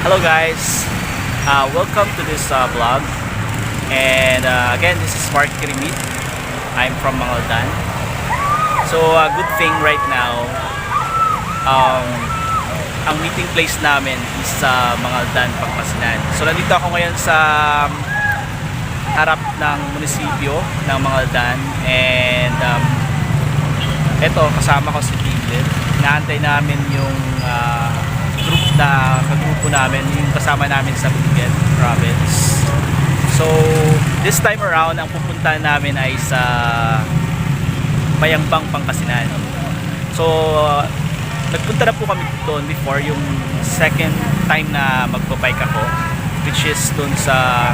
Hello guys, welcome to this vlog. And again, this is Mark Kirimit. I'm from Ambalangan-Dalin. So good thing right now, ang meeting place namin is sa Ambalangan-Dalin, Pangasinan. So nandito ako ngayon sa harap ng munisipyo ng Ambalangan-Dalin. And eto, kasama ko si Tigler. Inaantay namin yung kagrupo namin, yung kasama namin sa Bayambang province. So this time around, ang pupuntahan namin ay sa Bayambang Pangasinan. So nagpunta na po kami doon before, yung second time na magbabike ako, which is doon sa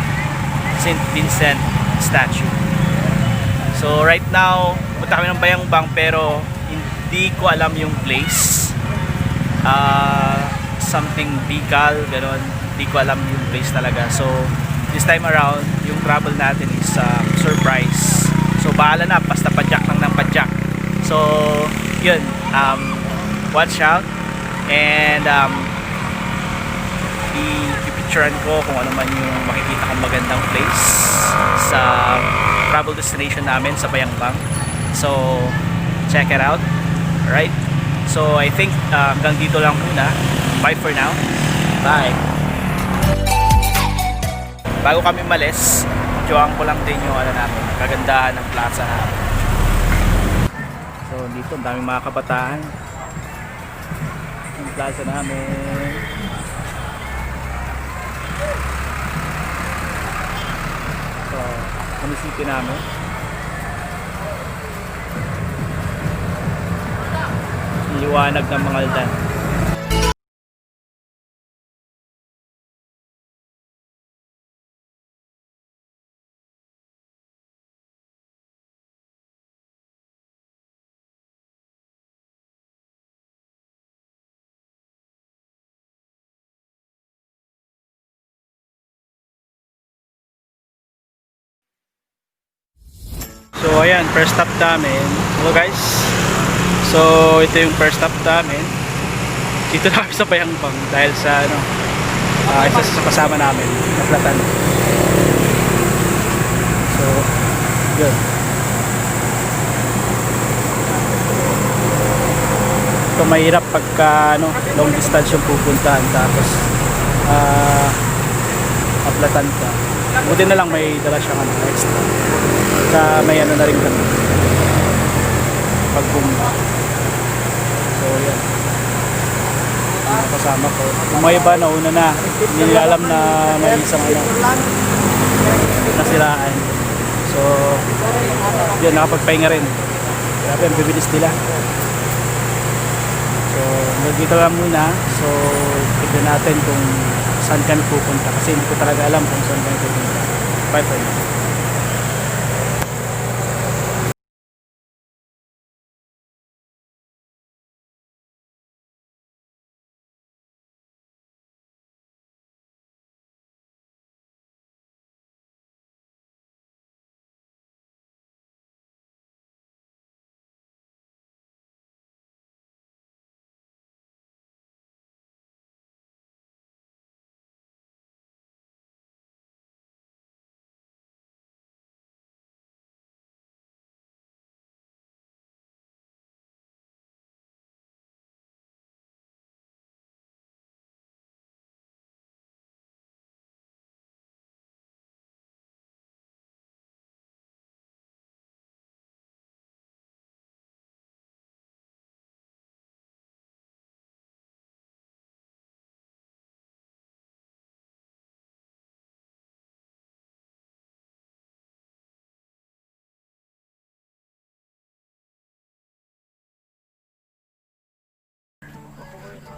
St. Vincent statue. So right now, punta kami ng Bayambang pero hindi ko alam yung place. Something Bicol, gano'n. Hindi ko alam yung place talaga. So this time around, yung travel natin is surprise. So bahala na, basta padyak lang ng padyak. So yun, watch out. And i-picturean ko kung ano man yung makikita kong magandang place sa travel destination namin sa Bayambang. So check it out. Alright, so I think hanggang dito lang muna. Bye for now. Bye. Bago kami malis, joang ko lang din yung namin, kagandahan ng plaza namin. So dito, ang daming mga kabataan. Yung plaza namin. So, munisipyo namin. Liwanag ng Ambalangan-Dalin. So ayan, first stop namin. Hello guys. So ito yung first stop namin. Dito na kami sa Bayambang dahil sa isa sa kasama namin, naplatan. So good. Ito mahirap pagka long distance yung pupuntahan, tapos naplatan ka. Buti na lang may dala siyang extra. May na rin kami pagbumba. So yan, ang kasama ko. Kung may iba, nauna na, hindi nila alam na may isang nasiraan. So yun, nakapagpahinga rin. Grabe, ang bibilis nila. So dito lang muna. So tignan natin kung saan kami pupunta, kasi hindi ko talaga alam kung saan kami pupunta. Bye for now.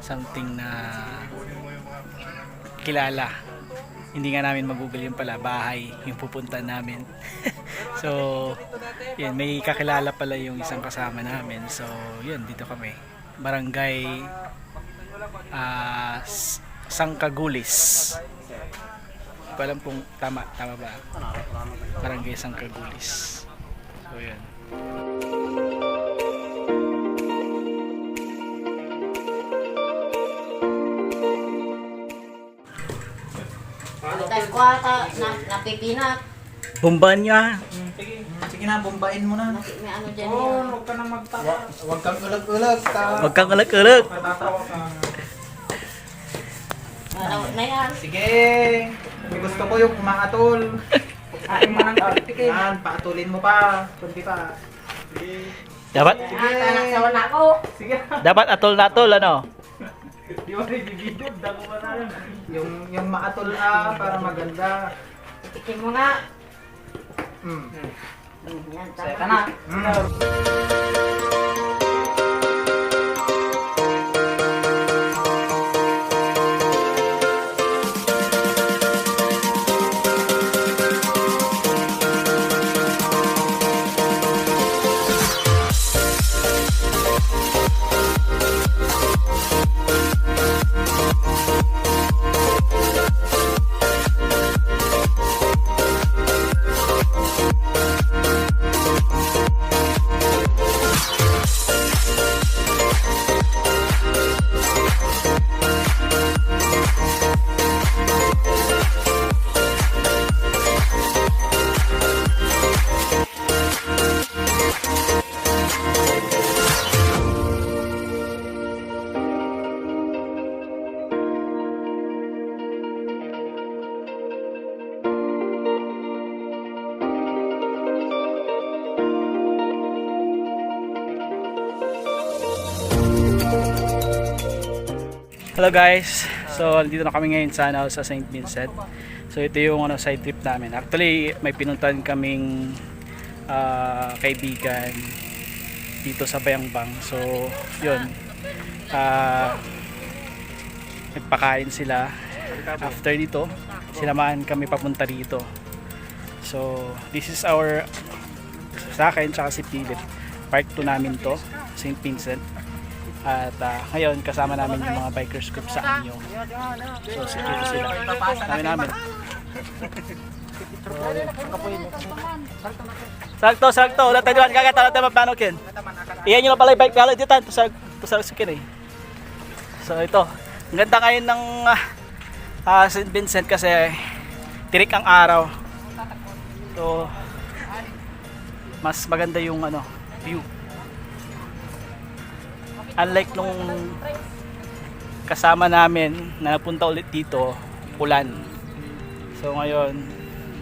Something na kilala. Hindi nga namin mag-google yung pala, bahay yung pupunta namin. So yun, may kakilala pala yung isang kasama namin. So yun, dito kami, barangay Sangkagulis. Hindi ko alam kung tama ba, barangay Sangkagulis. So yun. Kwata, napipinat. Bombahan nyo ha. Sige na, bombain mo na. May ano dyan Oo, yan. huwag ka na magtawa. Huwag kang ulag-ulag. Huwag kang ulag-ulag. Matatawa ka. Ano na yan? Sige. Gusto ko yung umaatol. Kain mo ng tikin. Yan, paatulin mo pa. Kundi pa. Dapat, Nakasawa na ako. Sige. dapat atol ano? Di ba nagigidod? Dako ba na yun? Yung maatol para maganda. Tikin mo nga. Yan, Saya tama. ka na. Hello guys. So dito na kami ngayon sa St. Vincent. So ito yung side trip namin. Actually may pinuntahan kaming kaibigan dito sa Bayambang. So yun. Nagpakain sila. After dito, sinamahan kami papunta dito. So this is our, sa akin tsaka si Philip, part 2 namin to, St. Vincent. At ngayon kasama namin yung mga bikers group sa Anyo. So dito sila. Namin. Sakto. Wala tayo doon. Kakata tayo mapanokin. Iyan nyo lang pala yung bike pala dito. Tusarsukin eh. So ito. Ang ganda ngayon ng St. Vincent kasi tirik ang araw. So mas maganda yung view. Unlike nung kasama namin na napunta ulit dito, ulan. So ngayon,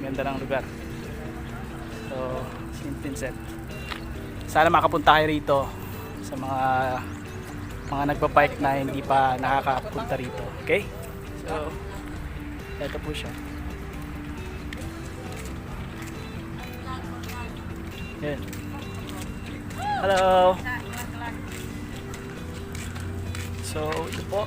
ganda ng lugar. So, St. Vincent. Sana makapunta kayo rito sa mga nagpa-bike na hindi pa nakakapunta rito. Okay? So, ito po siya. Yan. Hello! So, ito po.